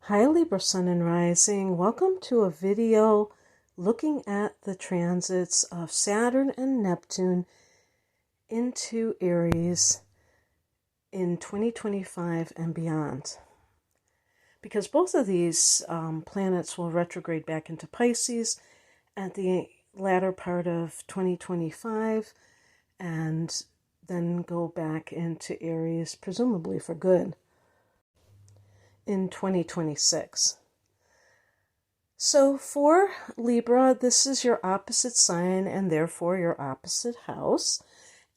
Hi Libra Sun and Rising. Welcome to a video looking at the transits of Saturn and Neptune into Aries in 2025 and beyond. Because both of these planets will retrograde back into Pisces at the latter part of 2025 and then go back into Aries, presumably for good, in 2026. So for Libra, this is your opposite sign and therefore your opposite house.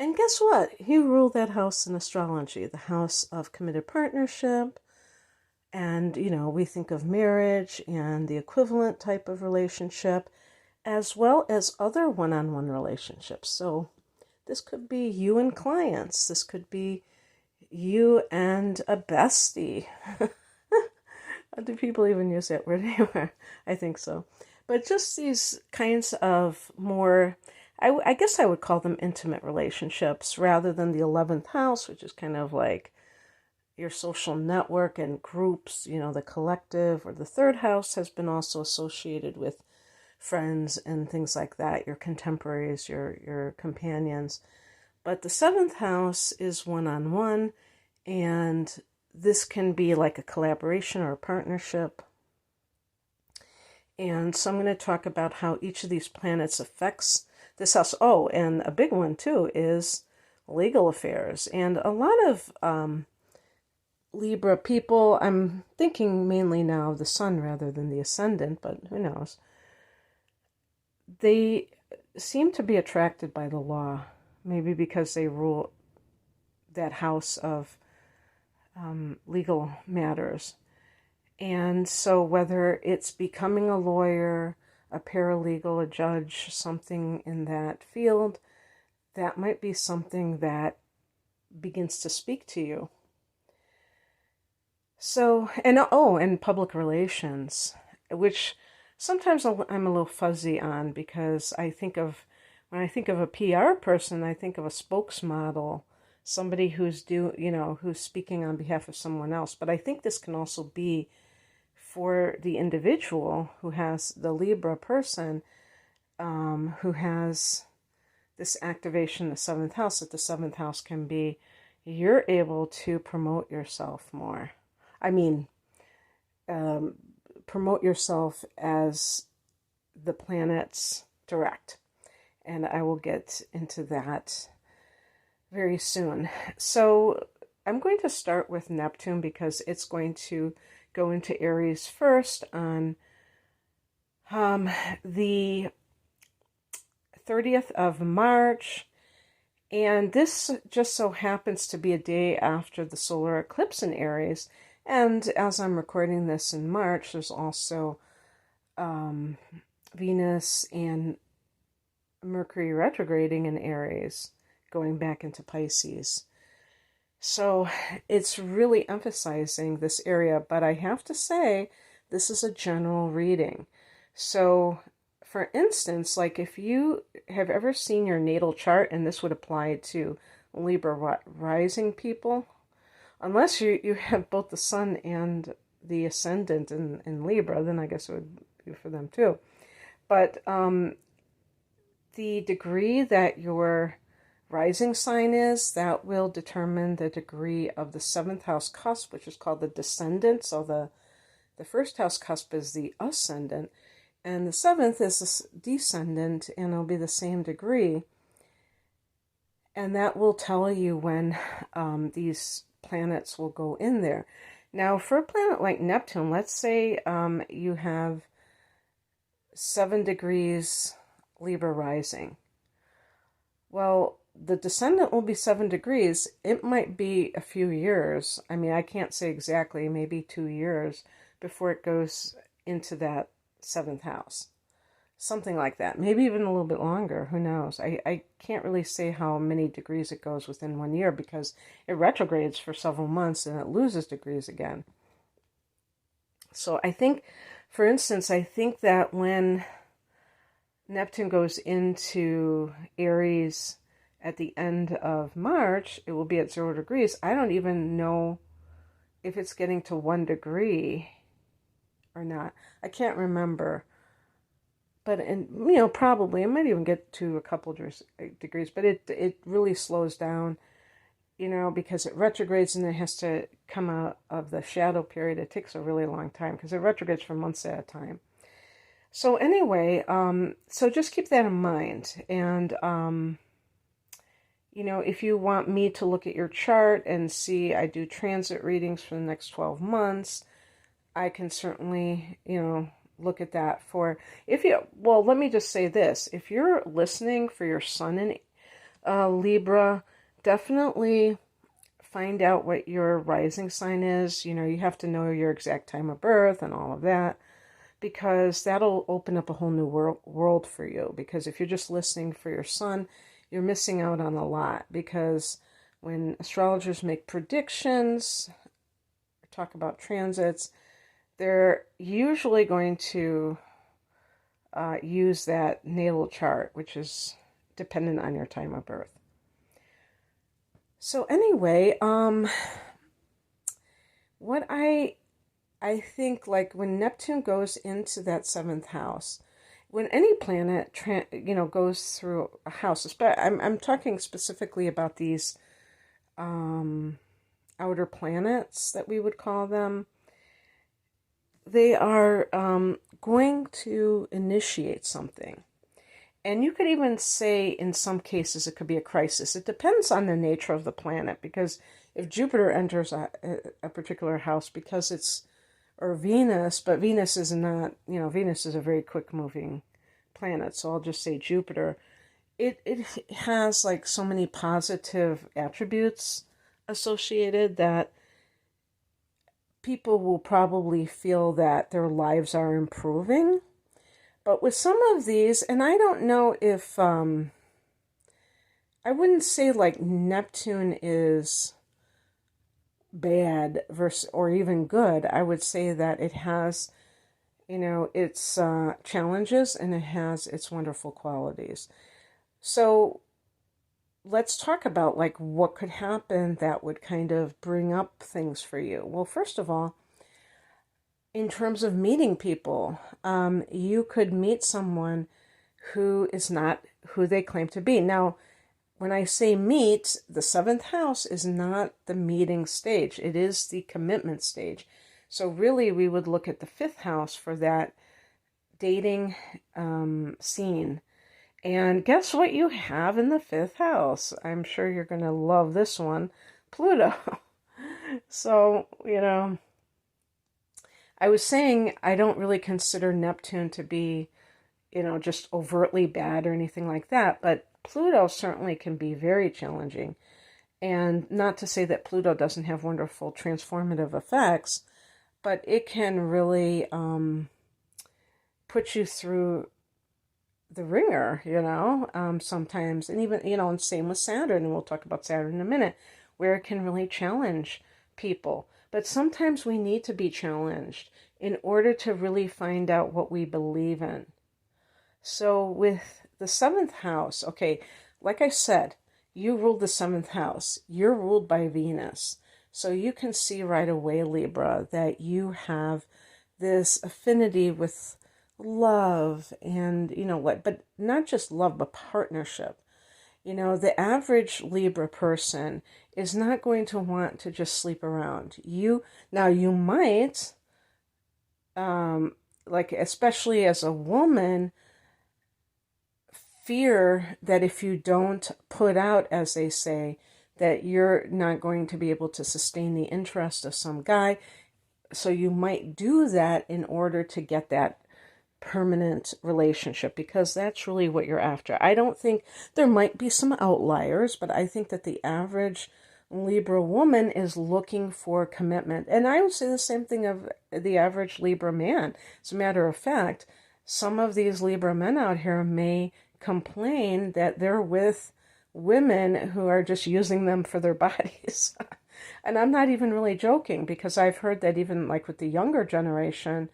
And guess what? You rule that house in astrology, the house of committed partnership. And, we think of marriage and the equivalent type of relationship, as well as other one-on-one relationships. So this could be you and clients. This could be you and a bestie. Do people even use that word anymore? I think so. But just these kinds of more, I guess I would call them intimate relationships rather than the 11th house, which is kind of like your social network and groups, the collective, or the third house has been also associated with friends and things like that, your contemporaries, your companions. But the 7th house is one-on-one, and this can be like a collaboration or a partnership. And so I'm going to talk about how each of these planets affects this house. Oh, and a big one too is legal affairs. And a lot of Libra people, I'm thinking mainly now of the sun rather than the ascendant, but who knows, they seem to be attracted by the law, maybe because they rule that house of legal matters. And so whether it's becoming a lawyer, a paralegal, a judge, something in that field, that might be something that begins to speak to you. So, and public relations, which sometimes I'm a little fuzzy on, because when I think of a PR person, I think of a spokesmodel, somebody who's who's speaking on behalf of someone else. But I think this can also be for the individual who has the Libra person, who has this activation, the 7th house, that the 7th house can be, you're able to promote yourself more. Promote yourself as the planets direct. And I will get into that very soon. So I'm going to start with Neptune because it's going to go into Aries first on the 30th of March. And this just so happens to be a day after the solar eclipse in Aries. And as I'm recording this in March, there's also Venus and Mercury retrograding in Aries, going back into Pisces. So it's really emphasizing this area, but I have to say, this is a general reading. So for instance, like if you have ever seen your natal chart, and this would apply to Libra rising people, unless you have both the sun and the ascendant in Libra, then I guess it would be for them too. But the degree that your rising sign is, that will determine the degree of the 7th house cusp, which is called the descendant. So the first house cusp is the ascendant, and the 7th is the descendant, and it'll be the same degree. And that will tell you when these planets will go in there. Now, for a planet like Neptune, let's say you have 7 degrees Libra rising. Well, the descendant will be 7 degrees. It might be a few years. I can't say exactly, maybe 2 years before it goes into that 7th house. Something like that. Maybe even a little bit longer. Who knows? I can't really say how many degrees it goes within 1 year, because it retrogrades for several months and it loses degrees again. So I think, for instance, that when Neptune goes into Aries at the end of March, it will be at 0 degrees. I don't even know if it's getting to 1 degree or not. I can't remember. But, and probably it might even get to a couple degrees, but it really slows down, because it retrogrades and it has to come out of the shadow period. It takes a really long time because it retrogrades for months at a time. So anyway, so just keep that in mind. And, if you want me to look at your chart and see, I do transit readings for the next 12 months, I can certainly, look at that for, well, let me just say this. If you're listening for your sun in Libra, definitely find out what your rising sign is. You have to know your exact time of birth and all of that, because that'll open up a whole new world for you. Because if you're just listening for your sun, you're missing out on a lot. Because when astrologers make predictions, talk about transits, they're usually going to use that natal chart, which is dependent on your time of birth. So anyway, what I think, like when Neptune goes into that 7th house, when any planet goes through a house, I'm talking specifically about these outer planets that we would call them. They are going to initiate something. And you could even say in some cases it could be a crisis. It depends on the nature of the planet, because if Jupiter enters a particular house, because it's, or Venus, but Venus is not, Venus is a very quick moving planet, so I'll just say Jupiter. It has like so many positive attributes associated that people will probably feel that their lives are improving. But with some of these, and I don't know if, I wouldn't say like Neptune is bad versus, or even good. I would say that it has, its challenges and it has its wonderful qualities. So let's talk about like what could happen that would kind of bring up things for you. Well, first of all, in terms of meeting people, you could meet someone who is not who they claim to be. Now, when I say meet, the 7th house is not the meeting stage. It is the commitment stage. So really, we would look at the 5th house for that dating scene. And guess what you have in the 5th house? I'm sure you're going to love this one, Pluto. So, I was saying I don't really consider Neptune to be, just overtly bad or anything like that, but Pluto certainly can be very challenging. And not to say that Pluto doesn't have wonderful transformative effects, but it can really put you through the ringer, sometimes. And even, and same with Saturn, and we'll talk about Saturn in a minute, where it can really challenge people. But sometimes we need to be challenged in order to really find out what we believe in. So with the 7th house, okay, like I said, you ruled the 7th house. You're ruled by Venus. So you can see right away, Libra, that you have this affinity with love and, but not just love, but partnership. The average Libra person is not going to want to just sleep around. You might, especially as a woman, fear that if you don't put out, as they say, that you're not going to be able to sustain the interest of some guy. So you might do that in order to get that permanent relationship, because that's really what you're after. I don't think, there might be some outliers, but I think that the average Libra woman is looking for commitment. And I would say the same thing of the average Libra man. As a matter of fact, some of these Libra men out here may complain that they're with women who are just using them for their bodies. And I'm not even really joking, because I've heard that even like with the younger generation,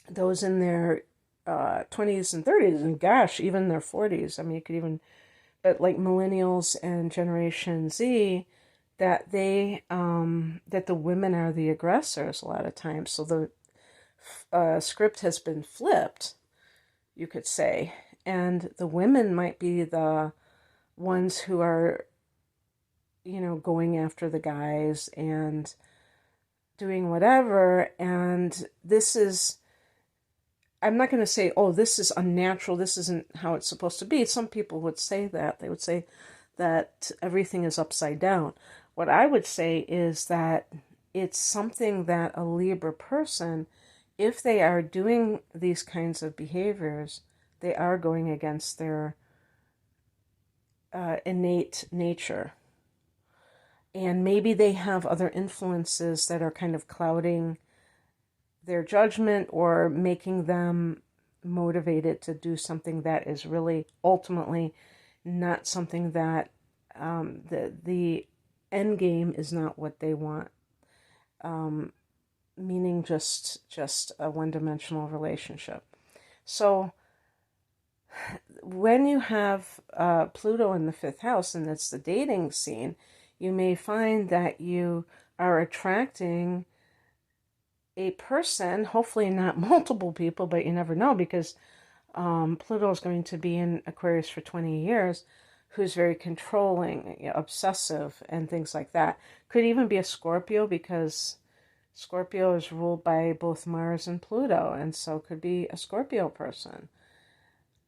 those in their 20s and 30s, and gosh, even their 40s. I mean, you could even, but like millennials and Generation Z, that they, that the women are the aggressors a lot of times. So script has been flipped, you could say, and the women might be the ones who are, going after the guys and doing whatever. And this is, I'm not going to say, oh, this is unnatural, this isn't how it's supposed to be. Some people would say that. They would say that everything is upside down. What I would say is that it's something that a Libra person, if they are doing these kinds of behaviors, they are going against their innate nature. And maybe they have other influences that are kind of clouding their judgment or making them motivated to do something that is really ultimately not something that the end game is not what they want. Meaning just a one-dimensional relationship. So when you have Pluto in the fifth house, and it's the dating scene, you may find that you are attracting a person, hopefully not multiple people, but you never know, because Pluto is going to be in Aquarius for 20 years, who's very controlling, obsessive, and things like that. Could even be a Scorpio, because Scorpio is ruled by both Mars and Pluto, and so could be a Scorpio person.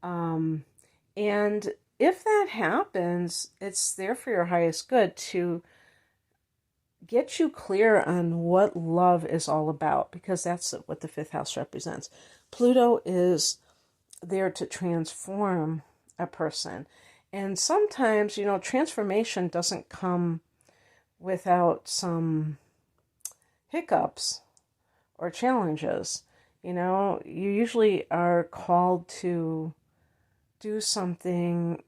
And if that happens, it's there for your highest good to get you clear on what love is all about, because that's what the fifth house represents. Pluto is there to transform a person. And sometimes, transformation doesn't come without some hiccups or challenges. You usually are called to do something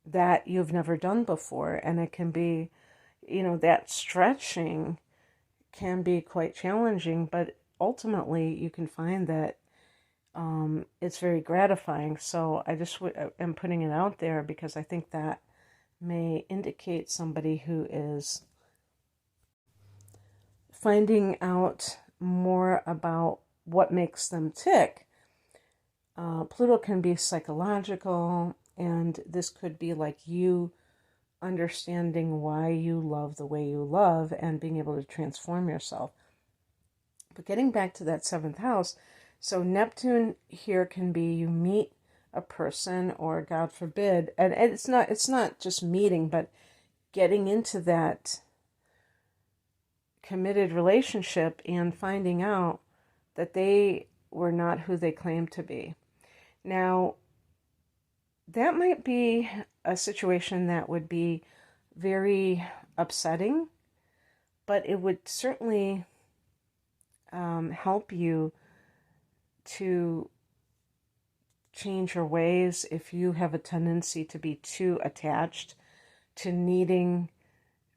that you've never done before, and it can be, that stretching can be quite challenging, but ultimately you can find that it's very gratifying. So I just am putting it out there because I think that may indicate somebody who is finding out more about what makes them tick. Pluto can be psychological, and this could be like you understanding why you love the way you love and being able to transform yourself. But getting back to that seventh house, so Neptune here can be you meet a person, or God forbid, and it's not just meeting, but getting into that committed relationship and finding out that they were not who they claimed to be. Now, that might be a situation that would be very upsetting, but it would certainly help you to change your ways if you have a tendency to be too attached to needing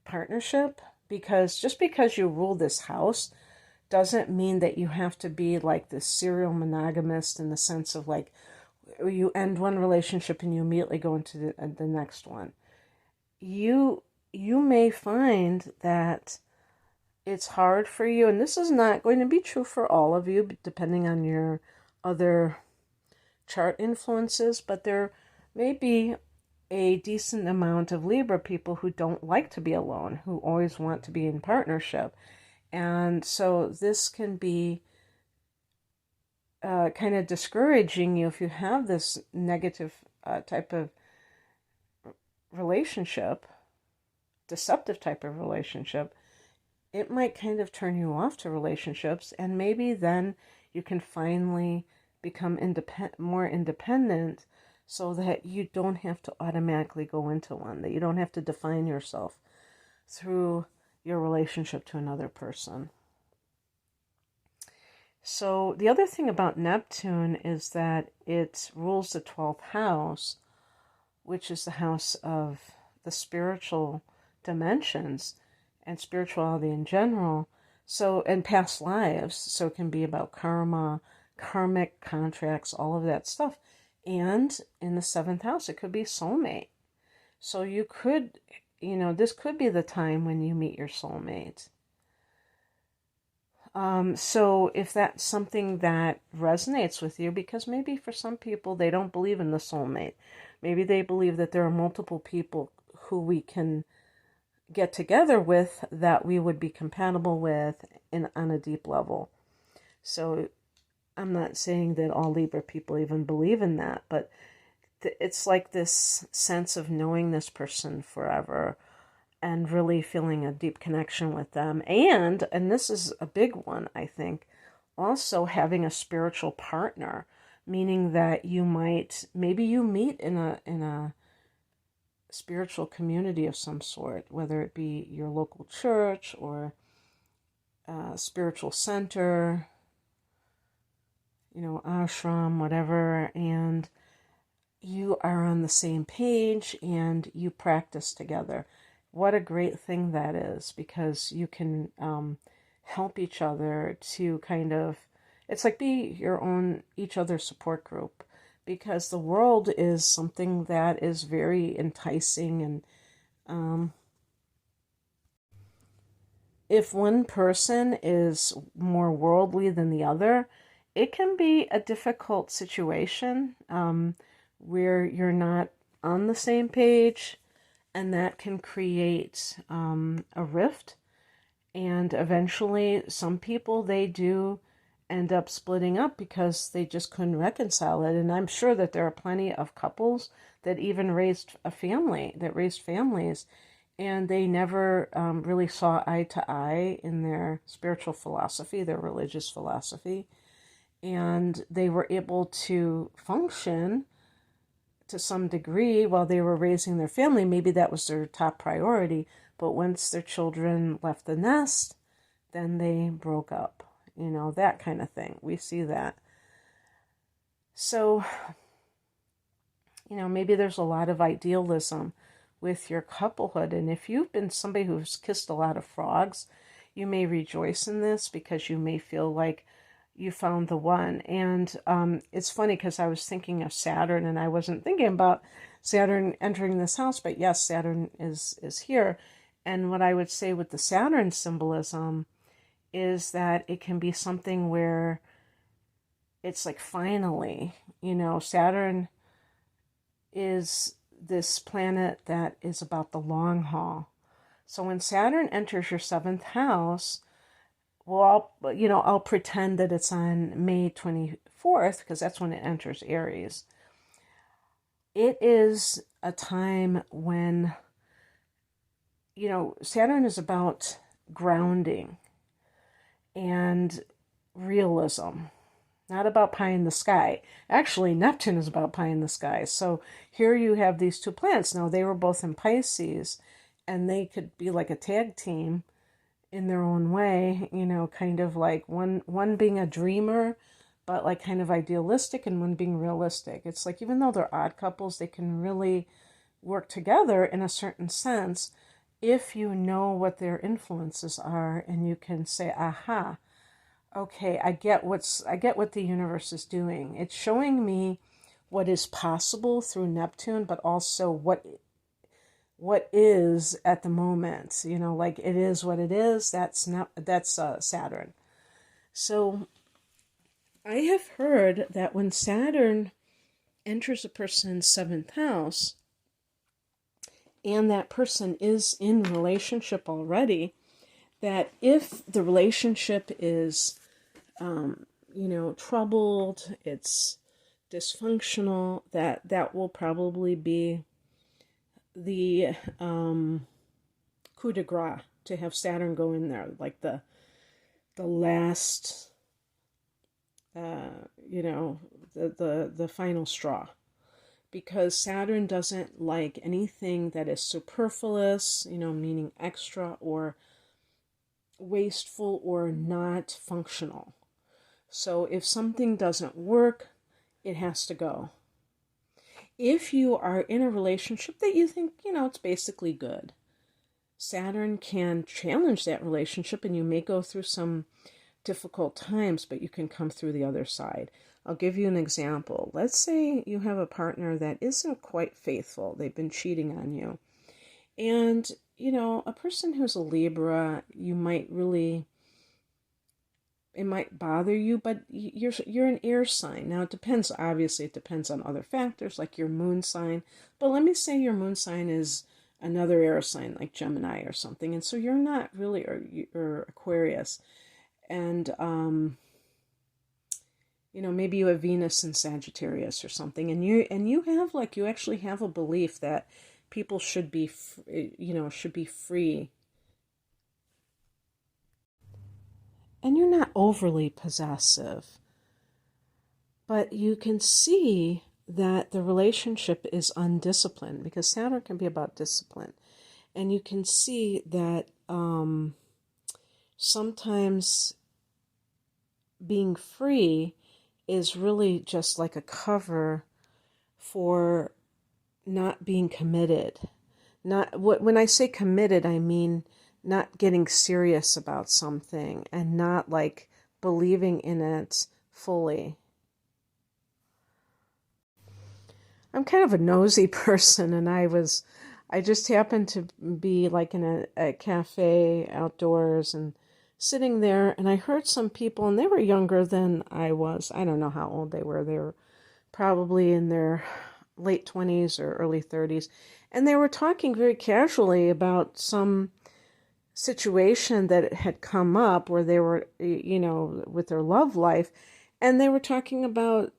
partnership. Because just because you rule this house doesn't mean that you have to be like this serial monogamist, in the sense of like you end one relationship and you immediately go into the next one. You may find that it's hard for you, and this is not going to be true for all of you, depending on your other chart influences, but there may be a decent amount of Libra people who don't like to be alone, who always want to be in partnership. And so this can be kind of discouraging you if you have this negative type of relationship, deceptive type of relationship. It might kind of turn you off to relationships, and maybe then you can finally become more independent, so that you don't have to automatically go into one, that you don't have to define yourself through your relationship to another person. So the other thing about Neptune is that it rules the 12th house, which is the house of the spiritual dimensions and spirituality in general. So, and past lives. So it can be about karma, karmic contracts, all of that stuff. And in the 7th house, it could be soulmate. So you could, this could be the time when you meet your soulmate. So if that's something that resonates with you, because maybe for some people they don't believe in the soulmate. Maybe they believe that there are multiple people who we can get together with that we would be compatible with on a deep level. So I'm not saying that all Libra people even believe in that, but it's like this sense of knowing this person forever and really feeling a deep connection with them. And this is a big one, I think, also having a spiritual partner, meaning that maybe you meet in a spiritual community of some sort, whether it be your local church or a spiritual center, ashram, whatever, and you are on the same page and you practice together. What a great thing that is, because you can help each other to kind of, it's like be each other's support group, because the world is something that is very enticing, and if one person is more worldly than the other, it can be a difficult situation where you're not on the same page, and that can create a rift. And eventually, some people, they do end up splitting up because they just couldn't reconcile it. And I'm sure that there are plenty of couples that even raised families, and they never really saw eye to eye in their spiritual philosophy, their religious philosophy. And they were able to function to some degree while they were raising their family. Maybe that was their top priority. But once their children left the nest, then they broke up. That kind of thing. We see that. So, maybe there's a lot of idealism with your couplehood. And if you've been somebody who's kissed a lot of frogs, you may rejoice in this because you may feel like you found the one. And it's funny because I was thinking of Saturn, and I wasn't thinking about Saturn entering this house, but yes, Saturn is here. And what I would say with the Saturn symbolism is that it can be something where it's like finally, Saturn is this planet that is about the long haul. So when Saturn enters your 7th house, well, I'll pretend that it's on May 24th because that's when it enters Aries. It is a time when, Saturn is about grounding and realism, not about pie in the sky. Actually, Neptune is about pie in the sky. So here you have these two planets. Now, they were both in Pisces, and they could be like a tag team in their own way, kind of like one being a dreamer, but like kind of idealistic, and one being realistic. It's like, even though they're odd couples, they can really work together in a certain sense if you know what their influences are, and you can say, aha, okay, I get what the universe is doing. It's showing me what is possible through Neptune, but also what is at the moment. Like it is what it is. That's Saturn. So I have heard that when Saturn enters a person's 7th house, and that person is in relationship already, that if the relationship is, troubled, it's dysfunctional, that will probably be the coup de grace to have Saturn go in there, like the last, the final straw. Because Saturn doesn't like anything that is superfluous, meaning extra or wasteful or not functional. So if something doesn't work, it has to go. If you are in a relationship that you think, it's basically good, Saturn can challenge that relationship, and you may go through some difficult times, but you can come through the other side. I'll give you an example. Let's say you have a partner that isn't quite faithful. They've been cheating on you. And, a person who's a Libra, you might really it might bother you, but you're an air sign. Now it depends, obviously it depends on other factors like your moon sign, but let me say your moon sign is another air sign like Gemini or something, and so you're not really, or Aquarius, and maybe you have Venus in Sagittarius or something, and you have, like, you actually have a belief that people should be should be free, and you're not overly possessive, but you can see that the relationship is undisciplined, because Saturn can be about discipline, and you can see that sometimes being free is really just like a cover for not being committed. When I say committed, I mean not getting serious about something and not like believing in it fully. I'm kind of a nosy person, and I just happened to be like in a cafe outdoors and sitting there, and I heard some people, and they were younger than I was. I don't know how old they were. They were probably in their late 20s or early 30s, and they were talking very casually about some situation that had come up where they were, with their love life, and they were talking about,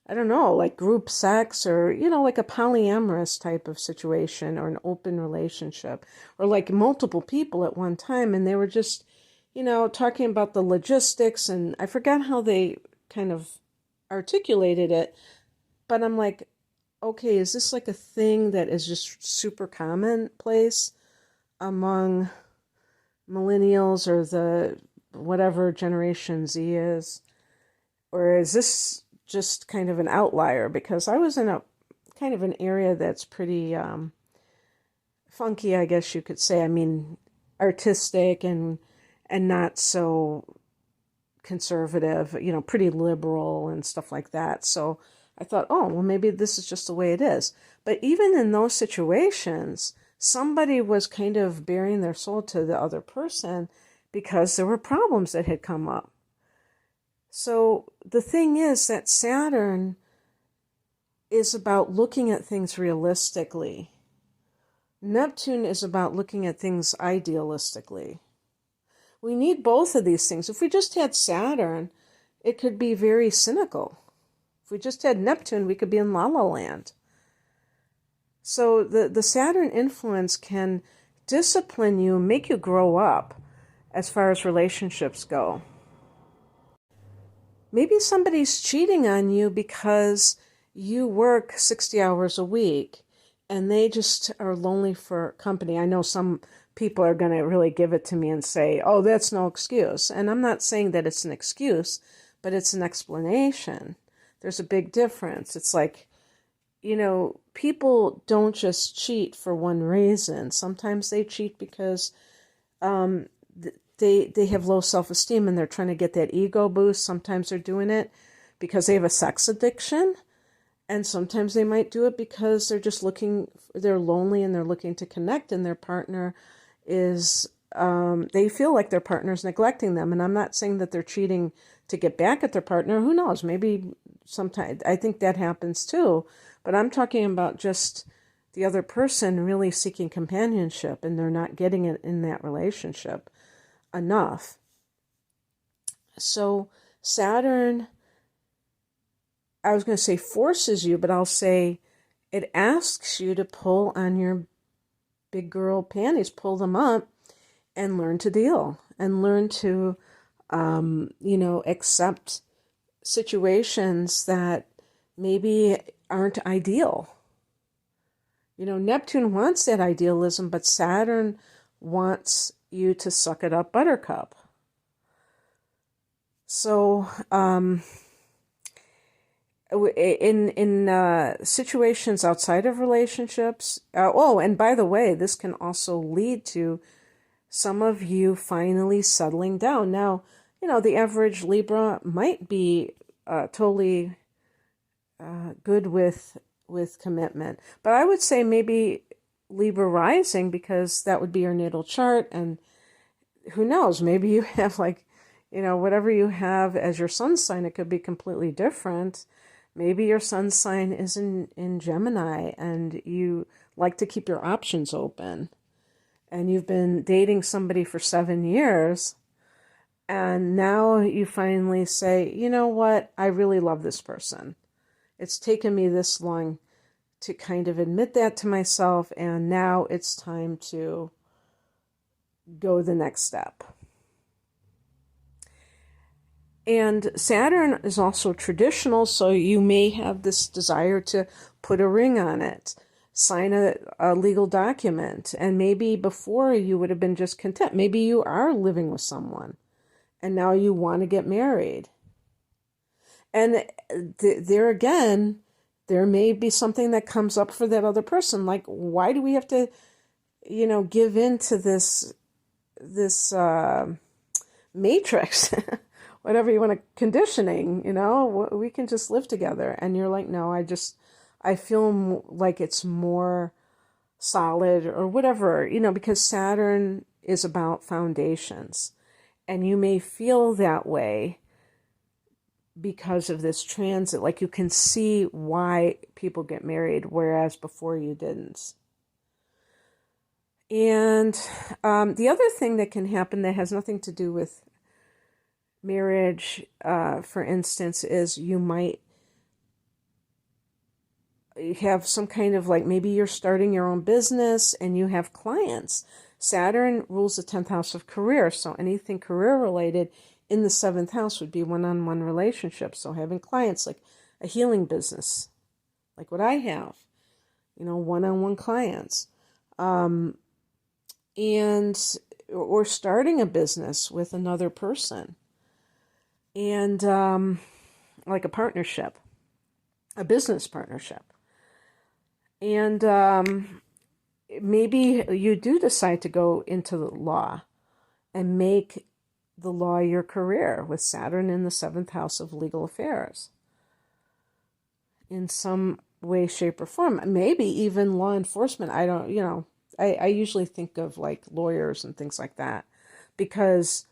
I don't know, like group sex, or, like a polyamorous type of situation, or an open relationship, or like multiple people at one time. And they were just, talking about the logistics, and I forgot how they kind of articulated it, but I'm like, okay, is this like a thing that is just super commonplace among millennials, or the whatever generation Z is? Or is this just kind of an outlier? Because I was in a kind of an area that's pretty funky, I guess you could say. I mean, artistic and not so conservative, pretty liberal and stuff like that. So I thought, oh, well, maybe this is just the way it is. But even in those situations, somebody was kind of bearing their soul to the other person because there were problems that had come up. So the thing is that Saturn is about looking at things realistically. Neptune is about looking at things idealistically. We need both of these things. If we just had Saturn, it could be very cynical. If we just had Neptune, we could be in La La Land. So the Saturn influence can discipline you, make you grow up as far as relationships go. Maybe somebody's cheating on you because you work 60 hours a week and they just are lonely for company. I know some people are going to really give it to me and say, oh, that's no excuse. And I'm not saying that it's an excuse, but it's an explanation. There's a big difference. It's like, people don't just cheat for one reason. Sometimes they cheat because they have low self-esteem and they're trying to get that ego boost. Sometimes they're doing it because they have a sex addiction. And sometimes they might do it because they're lonely and they're looking to connect, and their partner is, they feel like their partner's neglecting them. And I'm not saying that they're cheating to get back at their partner. Who knows? Maybe sometimes, I think that happens too. But I'm talking about just the other person really seeking companionship, and they're not getting it in that relationship enough. So Saturn, I was going to say forces you, but I'll say it asks you to pull on your big girl panties, pull them up, and learn to deal, and learn to, accept situations that maybe aren't ideal. Neptune wants that idealism, but Saturn wants you to suck it up, buttercup. So, in situations outside of relationships, and by the way, this can also lead to some of you finally settling down. Now, the average Libra might be totally good with commitment, but I would say maybe Libra rising, because that would be your natal chart, and who knows, maybe you have like whatever you have as your sun sign, it could be completely different. Maybe your sun sign is in Gemini and you like to keep your options open. And you've been dating somebody for 7 years. And now you finally say, you know what? I really love this person. It's taken me this long to kind of admit that to myself. And now it's time to go the next step. And Saturn is also traditional, so you may have this desire to put a ring on it, sign a legal document, and maybe before you would have been just content. Maybe you are living with someone, and now you want to get married. And there again, there may be something that comes up for that other person. Like, why do we have to, give in to this matrix? Whatever you want to, conditioning, we can just live together. And you're like, no, I feel like it's more solid or whatever, because Saturn is about foundations. And you may feel that way because of this transit. Like you can see why people get married, whereas before you didn't. And the other thing that can happen that has nothing to do with marriage, for instance, is you might have some kind of maybe you're starting your own business and you have clients. Saturn rules the 10th house of career, so anything career related in the 7th house would be one-on-one relationships. So having clients, like a healing business, like what I have, one-on-one clients, and or starting a business with another person. And like a partnership, a business partnership. And maybe you do decide to go into the law and make the law your career with Saturn in the 7th house of legal affairs. In some way, shape, or form. Maybe even law enforcement. I don't, I usually think of like lawyers and things like that. Because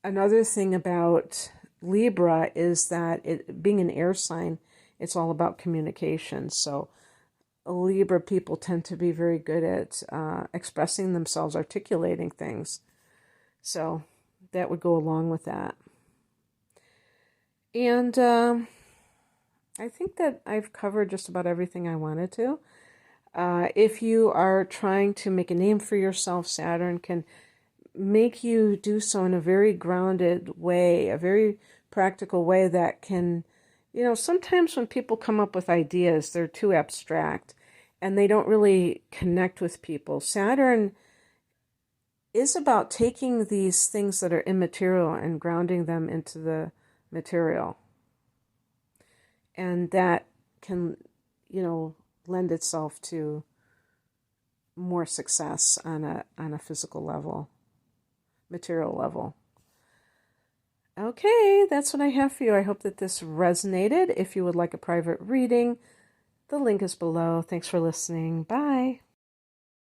another thing about Libra is that it being an air sign, it's all about communication. So Libra people tend to be very good at expressing themselves, articulating things. So that would go along with that. And I think that I've covered just about everything I wanted to. If you are trying to make a name for yourself, Saturn can make you do so in a very grounded way, a very practical way that can, sometimes when people come up with ideas, they're too abstract and they don't really connect with people. Saturn is about taking these things that are immaterial and grounding them into the material. And that can, lend itself to more success on a physical level, material level. Okay, that's what I have for you. I hope that this resonated. If you would like a private reading, the link is below. Thanks for listening. Bye.